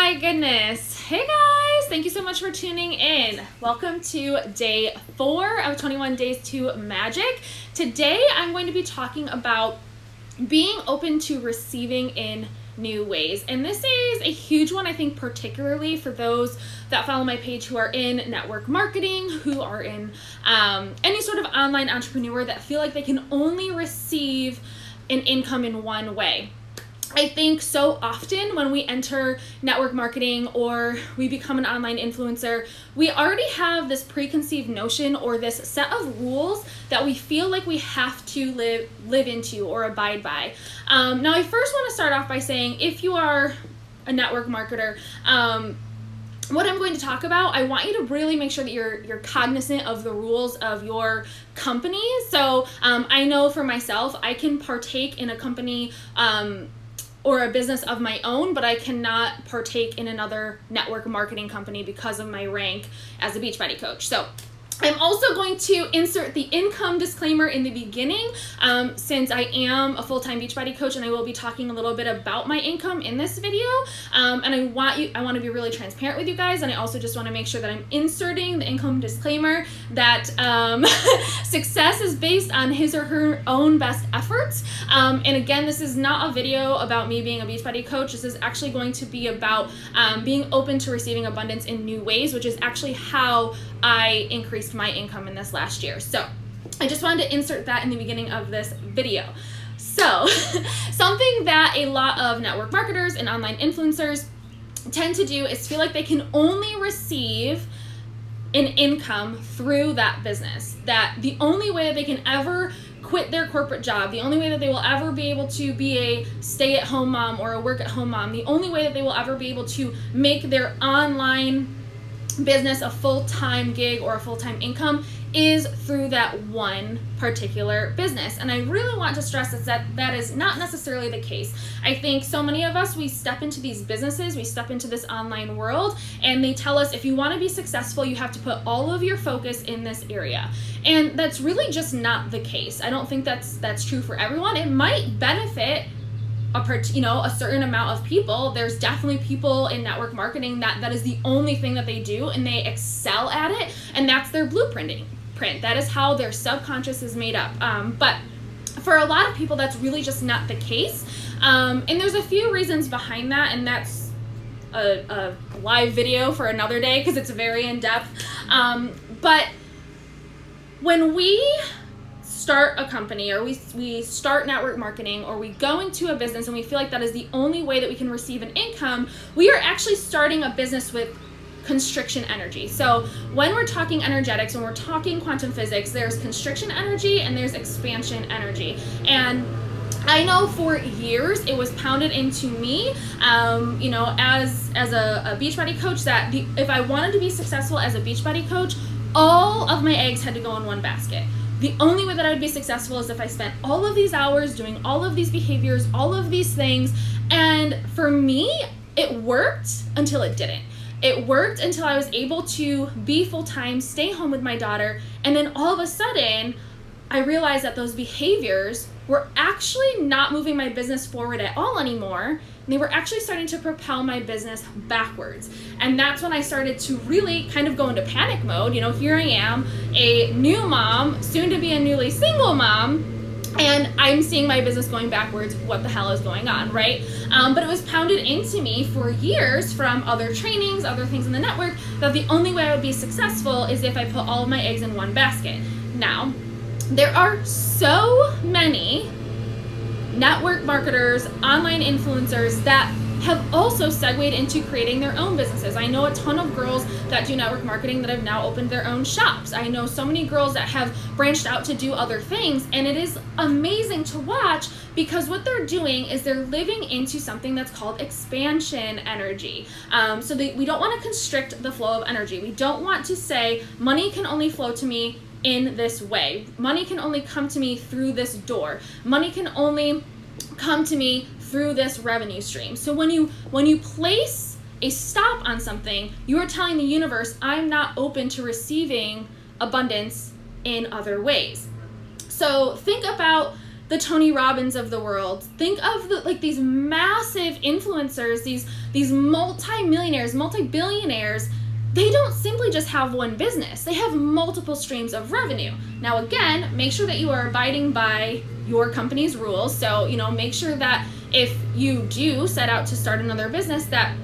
my goodness. Hey guys, thank you so much for tuning in. Welcome to day 4 of 21 Days to Magic. Today I'm going to be talking about being open to receiving in new ways. And this is a huge one, I think, particularly for those that follow my page who are in network marketing, who are in any sort of online entrepreneur that feel like they can only receive an income in one way. I think so often when we enter network marketing or we become an online influencer, we already have this preconceived notion or this set of rules that we feel like we have to live into or abide by. Now, I first want to start off by saying, if you are a network marketer, what I'm going to talk about, I want you to really make sure that you're cognizant of the rules of your company. So I know for myself, I can partake in a company or a business of my own, but I cannot partake in another network marketing company because of my rank as a Beachbody coach. So I'm also going to insert the income disclaimer in the beginning, since I am a full-time Beachbody coach and I will be talking a little bit about my income in this video. And I want to be really transparent with you guys, and I also just want to make sure that I'm inserting the income disclaimer that success is based on his or her own best efforts. And again, this is not a video about me being a Beachbody coach. This is actually going to be about being open to receiving abundance in new ways, which is actually how I increased my income in this last year. So I just wanted to insert that in the beginning of this video. So something that a lot of network marketers and online influencers tend to do is feel like they can only receive an income through that business, that the only way that they can ever quit their corporate job, the only way that they will ever be able to be a stay-at-home mom or a work-at-home mom, the only way that they will ever be able to make their online business a full-time gig or a full-time income is through that one particular business. And I really want to stress that is not necessarily the case. I think so many of us, we step into these businesses, we step into this online world, and they tell us if you want to be successful, you have to put all of your focus in this area. And that's really just not the case. I don't think that's true for everyone. It might benefit a certain amount of people. There's definitely people in network marketing that is the only thing that they do and they excel at it, and that's their blueprinting. That is how their subconscious is made up. But for a lot of people, that's really just not the case. And there's a few reasons behind that, and that's a live video for another day because it's very in-depth. But when we start a company, or we start network marketing, or we go into a business and we feel like that is the only way that we can receive an income, we are actually starting a business with constriction energy. So when we're talking energetics, when we're talking quantum physics, there's constriction energy and there's expansion energy. And I know for years it was pounded into me, as a Beachbody coach, that if I wanted to be successful as a Beachbody coach, all of my eggs had to go in one basket. The only way that I would be successful is if I spent all of these hours doing all of these behaviors, all of these things. And for me, it worked until it didn't. It worked until I was able to be full-time, stay home with my daughter, and then all of a sudden, I realized that those behaviors were actually not moving my business forward at all anymore. And they were actually starting to propel my business backwards. And that's when I started to really kind of go into panic mode. Here I am, a new mom, soon to be a newly single mom, and I'm seeing my business going backwards. What the hell is going on, right? But it was pounded into me for years from other trainings, other things in the network, that the only way I would be successful is if I put all of my eggs in one basket. Now, there are so many network marketers, online influencers that have also segued into creating their own businesses. I know a ton of girls that do network marketing that have now opened their own shops. I know so many girls that have branched out to do other things, and it is amazing to watch because what they're doing is they're living into something that's called expansion energy. We don't want to constrict the flow of energy. We don't want to say money can only flow to me in this way. Money can only come to me through this door. Money can only come to me through this revenue stream. So when you place a stop on something, you are telling the universe, I'm not open to receiving abundance in other ways. So think about the Tony Robbins of the world. Think of these massive influencers, these multi-millionaires, multi-billionaires. They don't simply just have one business. They have multiple streams of revenue. Now, again, make sure that you are abiding by your company's rules. So, make sure that if you do set out to start another business, that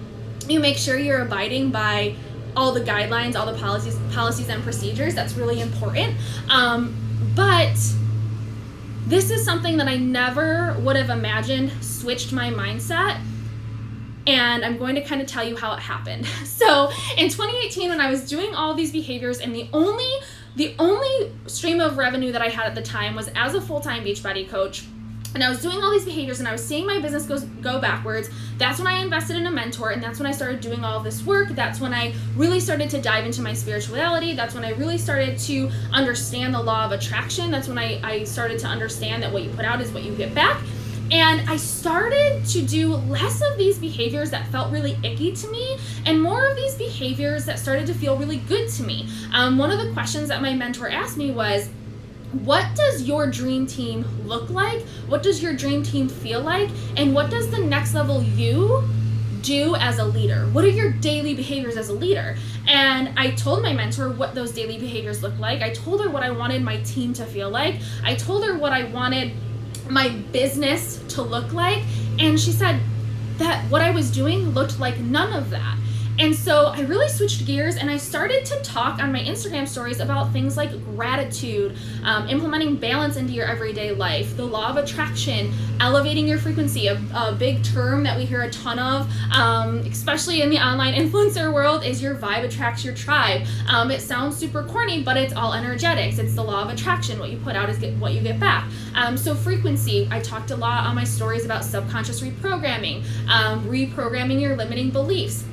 you make sure you're abiding by all the guidelines, all the policies and procedures. That's really important. But this is something that I never would have imagined switched my mindset. And I'm going to kind of tell you how it happened. So in 2018, when I was doing all these behaviors, and the only stream of revenue that I had at the time was as a full-time Beachbody coach, and I was doing all these behaviors and I was seeing my business go backwards. That's when I invested in a mentor, and that's when I started doing all of this work. That's when I really started to dive into my spirituality. That's when I really started to understand the law of attraction. That's when I started to understand that what you put out is what you get back. And I started to do less of these behaviors that felt really icky to me, and more of these behaviors that started to feel really good to me. One of the questions that my mentor asked me was, what does your dream team look like? What does your dream team feel like? And what does the next level you do as a leader? What are your daily behaviors as a leader? And I told my mentor what those daily behaviors look like. I told her what I wanted my team to feel like. I told her what I wanted my business to look like. And she said that what I was doing looked like none of that. And so I really switched gears, and I started to talk on my Instagram stories about things like gratitude, implementing balance into your everyday life, the law of attraction, elevating your frequency. A big term that we hear a ton of, especially in the online influencer world, is your vibe attracts your tribe. It sounds super corny, but it's all energetics. It's the law of attraction. What you put out is what you get back. So frequency, I talked a lot on my stories about subconscious reprogramming, reprogramming your limiting beliefs,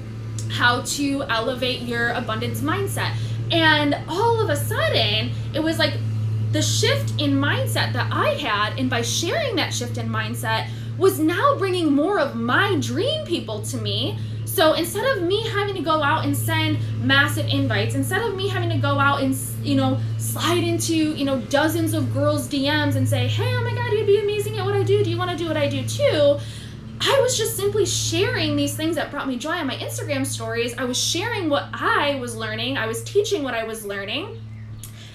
how to elevate your abundance mindset. And all of a sudden, it was like the shift in mindset that I had, and by sharing that shift in mindset, was now bringing more of my dream people to me. So instead of me having to go out and send massive invites, instead of me having to go out and, slide into, dozens of girls' DMs and say, hey, oh my God, you'd be amazing at what I do. Do you want to do what I do too? I was just simply sharing these things that brought me joy on my Instagram stories. I was sharing what I was learning. I was teaching what I was learning.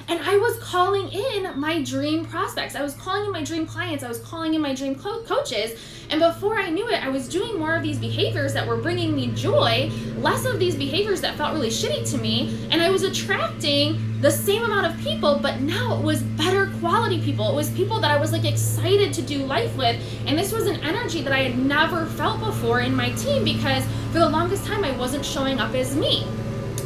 And I was calling in my dream prospects. I was calling in my dream clients. I was calling in my dream coaches. And before I knew it, I was doing more of these behaviors that were bringing me joy, less of these behaviors that felt really shitty to me. And I was attracting the same amount of people, but now it was better quality people. It was people that I was excited to do life with. And this was an energy that I had never felt before in my team, because for the longest time, I wasn't showing up as me.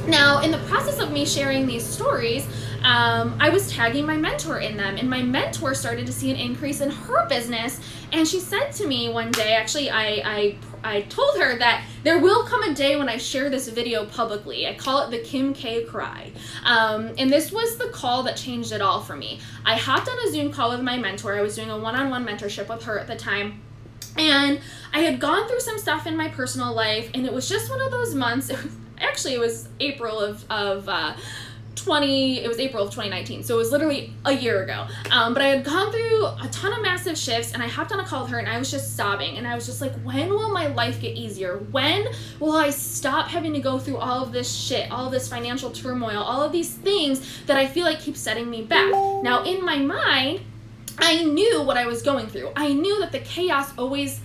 Now, in the process of me sharing these stories, I was tagging my mentor in them, and my mentor started to see an increase in her business. And she said to me one day, actually, I told her that there will come a day when I share this video publicly. I call it the Kim K cry. And this was the call that changed it all for me. I hopped on a Zoom call with my mentor. I was doing a one-on-one mentorship with her at the time. And I had gone through some stuff in my personal life, and it was just one of those months. It was April of 2019, so it was literally a year ago. But I had gone through a ton of massive shifts, and I hopped on a call with her, and I was just sobbing, and I was just like, when will my life get easier? When will I stop having to go through all of this shit, all of this financial turmoil, all of these things that I feel like keep setting me back? Now, in my mind, I knew what I was going through. I knew that the chaos always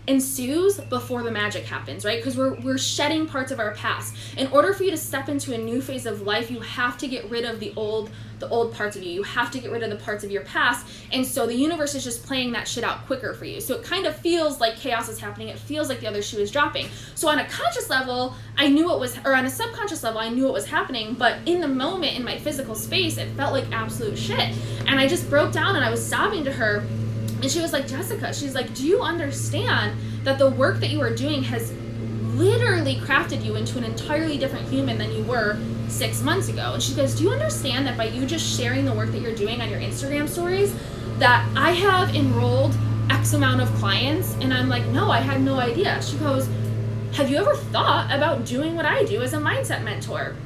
ensues before the magic happens, right? Because we're shedding parts of our past. In order for you to step into a new phase of life, you have to get rid of the old parts of you. You have to get rid of the parts of your past. And so the universe is just playing that shit out quicker for you. So it kind of feels like chaos is happening. It feels like the other shoe is dropping. So on a conscious level, I knew it was, or on a subconscious level, I knew it was happening. But in the moment, in my physical space, it felt like absolute shit. And I just broke down, and I was sobbing to her. And she was like, Jessica, she's like, do you understand that the work that you are doing has literally crafted you into an entirely different human than you were 6 months ago? And she goes, do you understand that by you just sharing the work that you're doing on your Instagram stories, that I have enrolled X amount of clients? And I'm like, no, I had no idea. She goes, have you ever thought about doing what I do as a mindset mentor?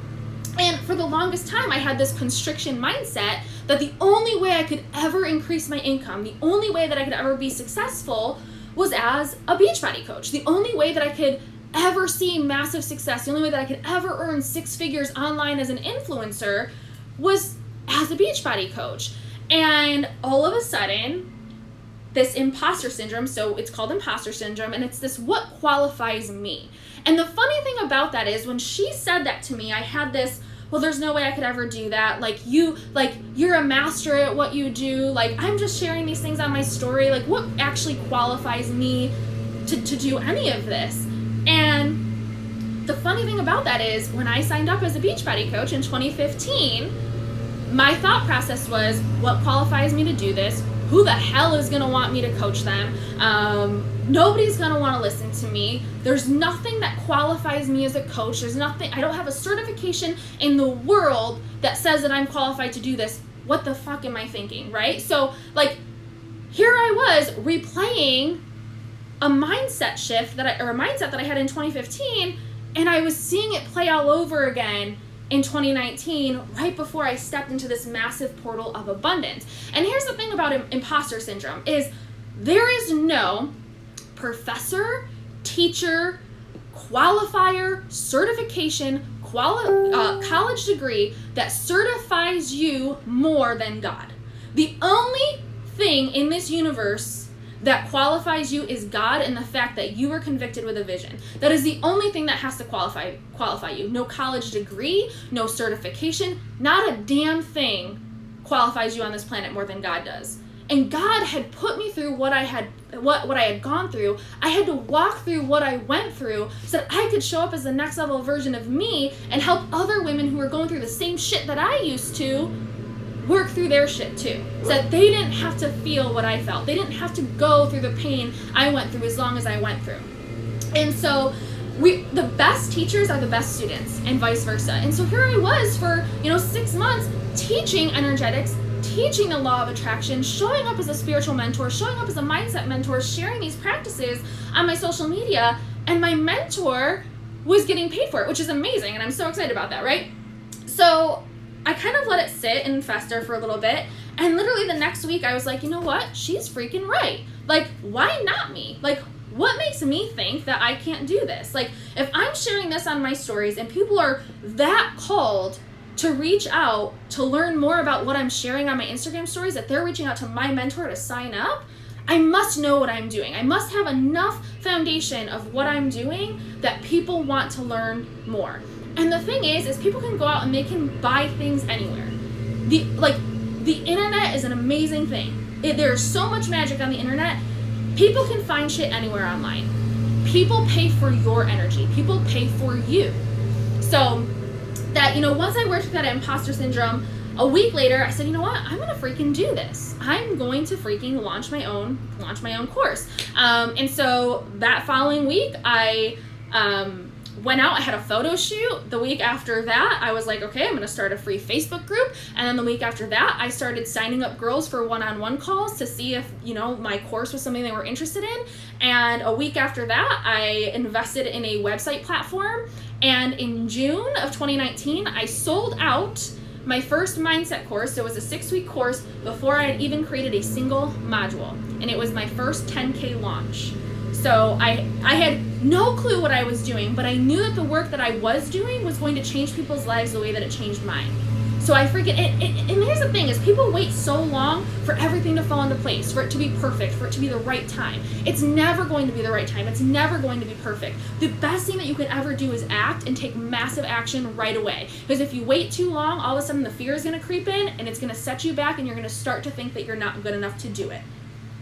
And for the longest time, I had this constriction mindset that the only way I could ever increase my income, the only way that I could ever be successful was as a Beachbody coach. The only way that I could ever see massive success, the only way that I could ever earn 6 figures online as an influencer was as a Beachbody coach. And all of a sudden, this imposter syndrome, so it's called imposter syndrome, and it's this what qualifies me. And the funny thing about that is when she said that to me, I had this, well, there's no way I could ever do that. Like you're a master at what you do. Like, I'm just sharing these things on my story. Like, what actually qualifies me to do any of this? And the funny thing about that is when I signed up as a Beachbody coach in 2015, my thought process was, what qualifies me to do this? Who the hell is going to want me to coach them? Nobody's going to want to listen to me. There's nothing that qualifies me as a coach. There's nothing, I don't have a certification in the world that says that I'm qualified to do this. What the fuck am I thinking, right? So, like, here I was replaying a mindset shift or a mindset that I had in 2015, and I was seeing it play all over again in 2019, right before I stepped into this massive portal of abundance. And here's the thing about imposter syndrome is there is no professor, teacher, qualifier, certification, college degree that certifies you more than God. The only thing in this universe that qualifies you is God and the fact that you were convicted with a vision. That is the only thing that has to qualify you. No college degree, no certification, not a damn thing qualifies you on this planet more than God does. And God had put me through what I had gone through. I had to walk through what I went through so that I could show up as the next level version of me and help other women who are going through the same shit that I used to work through their shit too, so that they didn't have to feel what I felt. They didn't have to go through the pain I went through as long as I went through. And so the best teachers are the best students and vice versa. And so here I was for 6 months teaching energetics, teaching the law of attraction, showing up as a spiritual mentor, showing up as a mindset mentor, sharing these practices on my social media, and my mentor was getting paid for it, which is amazing, and I'm so excited about that, right? So I kind of let it sit and fester for a little bit, and literally the next week I was like, you know what? She's freaking right. Like, why not me? Like, what makes me think that I can't do this? Like, if I'm sharing this on my stories and people are that called to reach out to learn more about what I'm sharing on my Instagram stories, that they're reaching out to my mentor to sign up, I must know what I'm doing. I must have enough foundation of what I'm doing that people want to learn more. And the thing is people can go out and they can buy things anywhere. The internet is an amazing thing. There's so much magic on the internet. People can find shit anywhere online. People pay for your energy. People pay for you. So that, once I worked with that imposter syndrome, a week later, I said, you know what? I'm going to freaking do this. I'm going to freaking launch my own course. And so that following week, I went out. I had a photo shoot. The week after that, I was like, okay, I'm going to start a free Facebook group. And then the week after that, I started signing up girls for one-on-one calls to see if, my course was something they were interested in. And a week after that, I invested in a website platform. And in June of 2019, I sold out my first mindset course. It was a 6-week course before I had even created a single module. And it was my first 10K launch. So I had no clue what I was doing, but I knew that the work that I was doing was going to change people's lives the way that it changed mine. So I freaking, and here's the thing is people wait so long for everything to fall into place, for it to be perfect, for it to be the right time. It's never going to be the right time. It's never going to be perfect. The best thing that you could ever do is act and take massive action right away. Because if you wait too long, all of a sudden the fear is going to creep in and it's going to set you back and you're going to start to think that you're not good enough to do it.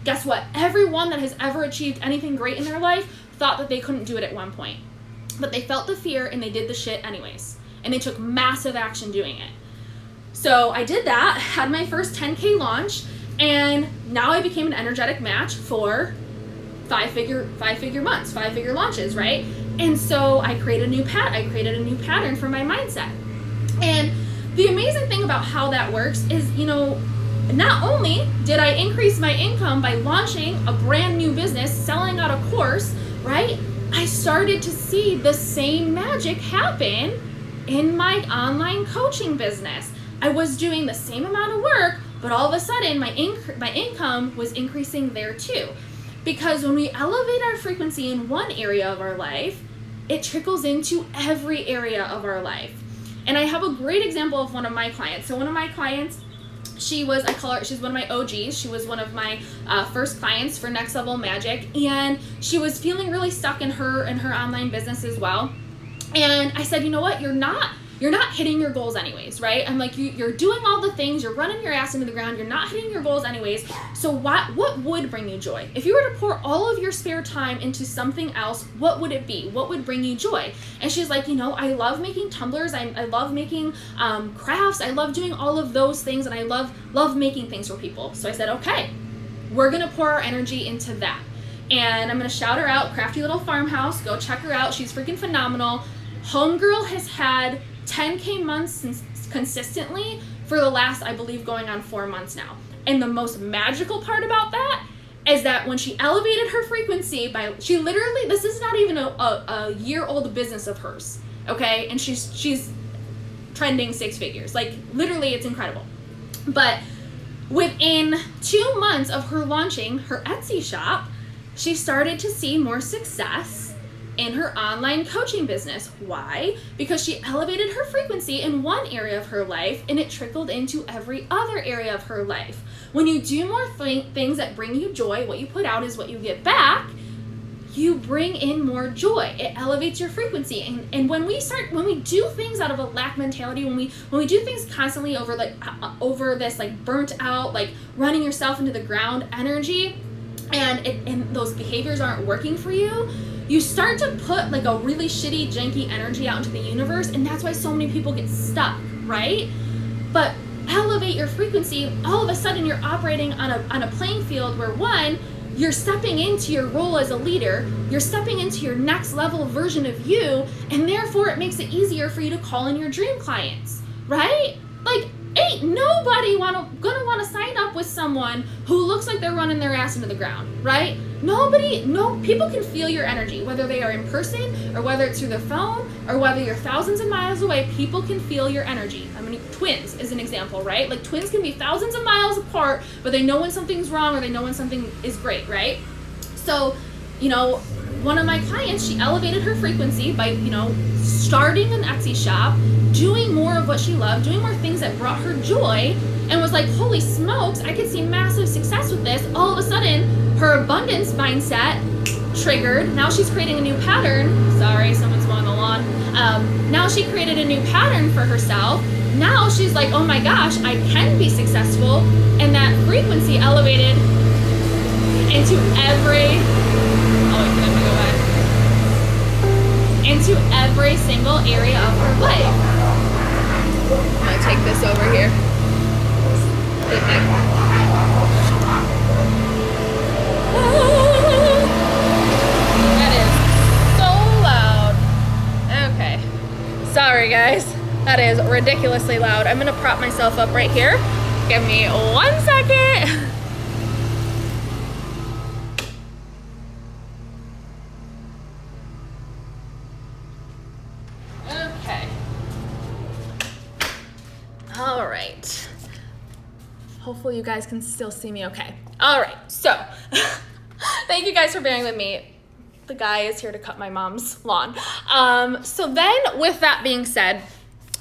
Guess what? Everyone that has ever achieved anything great in their life thought that they couldn't do it at one point. But they felt the fear and they did the shit anyways. And they took massive action doing it. So I did that, had my first 10K launch, and now I became an energetic match for five-figure months, 5-figure launches, right? And so I created a new pattern for my mindset. And the amazing thing about how that works is, not only did I increase my income by launching a brand new business, selling out a course, right? I started to see the same magic happen in my online coaching business. I was doing the same amount of work, but all of a sudden my income was increasing there too. Because when we elevate our frequency in one area of our life, it trickles into every area of our life. And I have a great example of one of my clients. So one of my clients, she's one of my OGs. She was one of my first clients for Next Level Magic, and she was feeling really stuck in her online business as well. And I said, you know what, you're not hitting your goals anyways, right? I'm like, you're doing all the things, you're running your ass into the ground, you're not hitting your goals anyways. So what would bring you joy? If you were to pour all of your spare time into something else, what would it be? What would bring you joy? And she's like, I love making tumblers. I love making crafts. I love doing all of those things, and I love making things for people. So I said, okay, we're gonna pour our energy into that. And I'm gonna shout her out, Crafty Little Farmhouse. Go check her out. She's freaking phenomenal. Homegirl has had 10K months consistently for the last, I believe, going on 4 months now. And the most magical part about that is that when she elevated her frequency she literally, this is not even a year-old business of hers, okay? And she's trending 6 figures. Like, literally, it's incredible. But within 2 months of her launching her Etsy shop, she started to see more success in her online coaching business. Why? Because she elevated her frequency in one area of her life, and it trickled into every other area of her life. When you do more things that bring you joy, what you put out is what you get back. You bring in more joy. It elevates your frequency. And when we do things out of a lack mentality, when we do things constantly over this like burnt out, like running yourself into the ground energy, and those behaviors aren't working for you, you start to put like a really shitty, janky energy out into the universe, and that's why so many people get stuck, right? But elevate your frequency, all of a sudden you're operating on a playing field where, one, you're stepping into your role as a leader, you're stepping into your next level version of you, and therefore it makes it easier for you to call in your dream clients, right? Like, ain't nobody gonna want to sign up with someone who looks like they're running their ass into the ground, right? People can feel your energy, whether they are in person or whether it's through the phone or whether you're thousands of miles away. People can feel your energy. I mean, twins is an example, right? Like, twins can be thousands of miles apart, but they know when something's wrong or they know when something is great, right? So, one of my clients, she elevated her frequency by, starting an Etsy shop, doing more of what she loved, doing more things that brought her joy, and was like, holy smokes, I could see massive success with this. All of a sudden, her abundance mindset triggered. Now she's creating a new pattern. Sorry, someone's mowing the lawn. Now she created a new pattern for herself. Now she's like, oh my gosh, I can be successful. And that frequency elevated into every single area of her life. I'm gonna take this over here. That is so loud. Okay. Sorry guys. That is ridiculously loud. I'm gonna prop myself up right here. Give me 1 second. All right. Hopefully you guys can still see me okay. All right, so thank you guys for bearing with me. The guy is here to cut my mom's lawn. So then with that being said,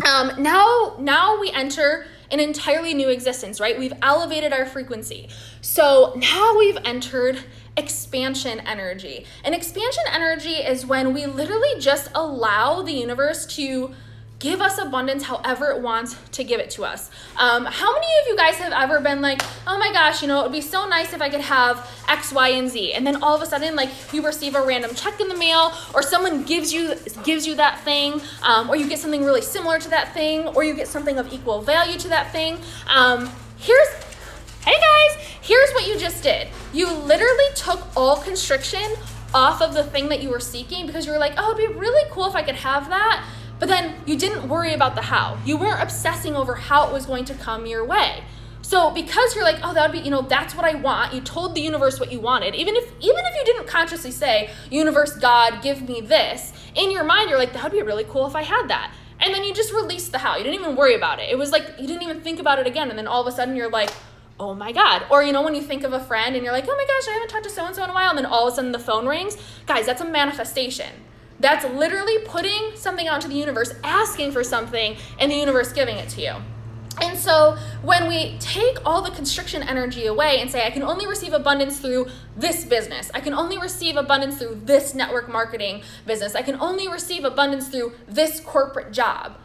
now we enter an entirely new existence, right? We've elevated our frequency. So now we've entered expansion energy. And expansion energy is when we literally just allow the universe to give us abundance however it wants to give it to us. How many of you guys have ever been like, oh my gosh, it would be so nice if I could have X, Y, and Z. And then all of a sudden, like, you receive a random check in the mail, or someone gives you that thing, or you get something really similar to that thing, or you get something of equal value to that thing. Hey guys, here's what you just did. You literally took all constriction off of the thing that you were seeking because you were like, oh, it'd be really cool if I could have that. But then you didn't worry about the how. You weren't obsessing over how it was going to come your way. So because you're like, oh, that would be, that's what I want. You told the universe what you wanted. Even if you didn't consciously say, universe, God, give me this. In your mind, you're like, that would be really cool if I had that. And then you just release the how. You didn't even worry about it. It was like you didn't even think about it again. And then all of a sudden you're like, oh my God. Or, when you think of a friend and you're like, oh my gosh, I haven't talked to so-and-so in a while. And then all of a sudden the phone rings. Guys, that's a manifestation. That's literally putting something out into the universe, asking for something, and the universe giving it to you. And so when we take all the constriction energy away and say, I can only receive abundance through this business. I can only receive abundance through this network marketing business. I can only receive abundance through this corporate job.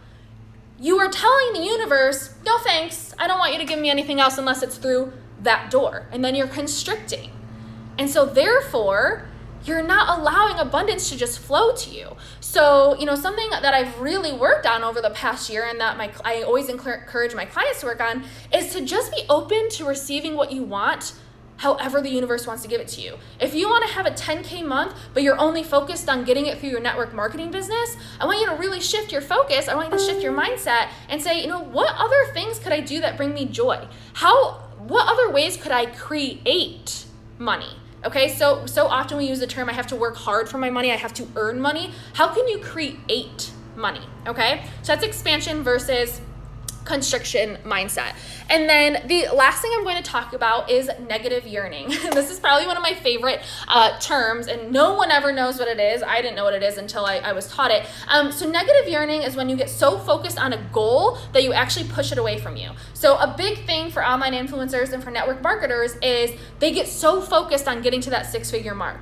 You are telling the universe, no thanks. I don't want you to give me anything else unless it's through that door. And then you're constricting. And so therefore, you're not allowing abundance to just flow to you. So, something that I've really worked on over the past year and that I always encourage my clients to work on is to just be open to receiving what you want, however the universe wants to give it to you. If you want to have a 10K month, but you're only focused on getting it through your network marketing business, I want you to really shift your focus. I want you to shift your mindset and say, what other things could I do that bring me joy? What other ways could I create money? Okay, so often we use the term, I have to work hard for my money, I have to earn money. How can you create money? Okay, so that's expansion versus constriction mindset. And then the last thing I'm going to talk about is negative yearning. This is probably one of my favorite terms, and no one ever knows what it is. I didn't know what it is until I was taught it. So negative yearning is when you get so focused on a goal that you actually push it away from you. So a big thing for online influencers and for network marketers is they get so focused on getting to that 6-figure mark.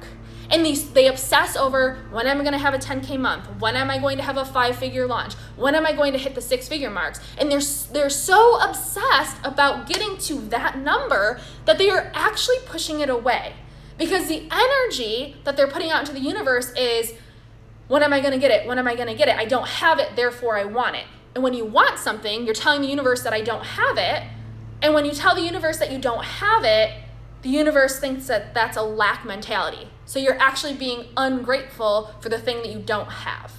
And they obsess over, when am I going to have a 10K month? When am I going to have a 5-figure launch? When am I going to hit the 6-figure marks? And they're so obsessed about getting to that number that they are actually pushing it away. Because the energy that they're putting out into the universe is, when am I going to get it? When am I going to get it? I don't have it, therefore I want it. And when you want something, you're telling the universe that I don't have it. And when you tell the universe that you don't have it, the universe thinks that that's a lack mentality. So you're actually being ungrateful for the thing that you don't have.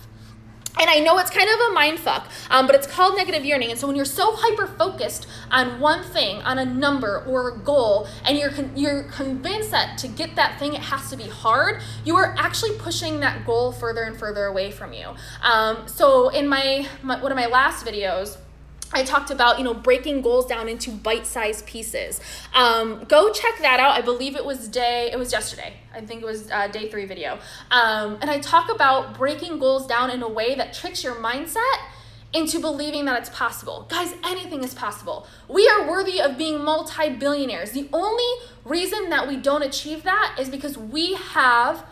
And I know it's kind of a mind fuck, but it's called negative yearning. And so when you're so hyper-focused on one thing, on a number or a goal, and you're convinced that to get that thing, it has to be hard, you are actually pushing that goal further and further away from you. So in one of my last videos, I talked about, breaking goals down into bite-sized pieces. Go check that out. I believe it was yesterday. I think it was day 3 video. And I talk about breaking goals down in a way that tricks your mindset into believing that it's possible. Guys, anything is possible. We are worthy of being multi-billionaires. The only reason that we don't achieve that is because we have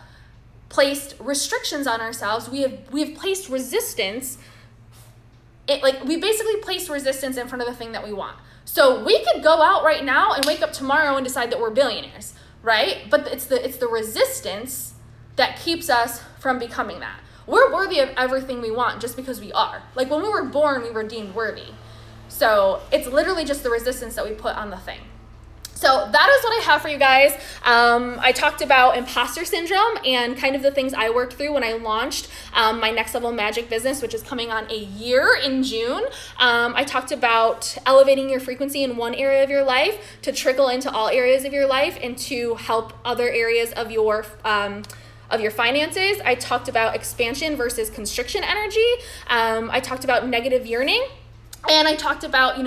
placed restrictions on ourselves. We have placed resistance. We basically place resistance in front of the thing that we want. So we could go out right now and wake up tomorrow and decide that we're billionaires, right? But it's the resistance that keeps us from becoming that. We're worthy of everything we want just because we are. Like when we were born, we were deemed worthy. So it's literally just the resistance that we put on the thing. So that is what I have for you guys. I talked about imposter syndrome and kind of the things I worked through when I launched my Next Level Magic business, which is coming on a year in June. I talked about elevating your frequency in one area of your life to trickle into all areas of your life and to help other areas of your finances. I talked about expansion versus constriction energy. I talked about negative yearning. And I talked about,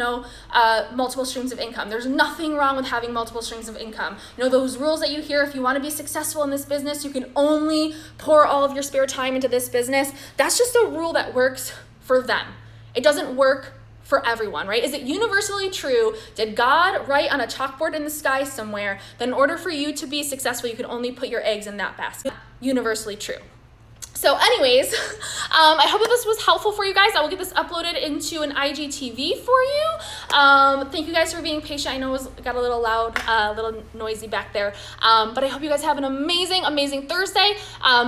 multiple streams of income. There's nothing wrong with having multiple streams of income. Those rules that you hear, if you want to be successful in this business, you can only pour all of your spare time into this business. That's just a rule that works for them. It doesn't work for everyone, right? Is it universally true? Did God write on a chalkboard in the sky somewhere that in order for you to be successful, you can only put your eggs in that basket? Universally true. So anyways, I hope that this was helpful for you guys. I will get this uploaded into an IGTV for you. Thank you guys for being patient. I know it got a little loud, a little noisy back there, but I hope you guys have an amazing, amazing Thursday.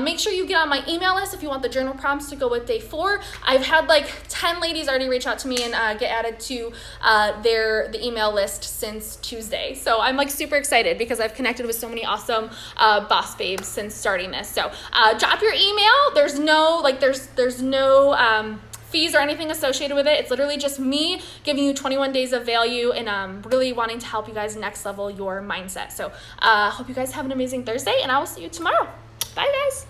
Make sure you get on my email list if you want the journal prompts to go with day 4. I've had like 10 ladies already reach out to me and get added to the email list since Tuesday. So I'm like super excited because I've connected with so many awesome boss babes since starting this. So drop your email. There's no fees or anything associated with it. It's literally just me giving you 21 days of value and really wanting to help you guys next level your mindset. So hope you guys have an amazing Thursday, and I will see you tomorrow. Bye, guys.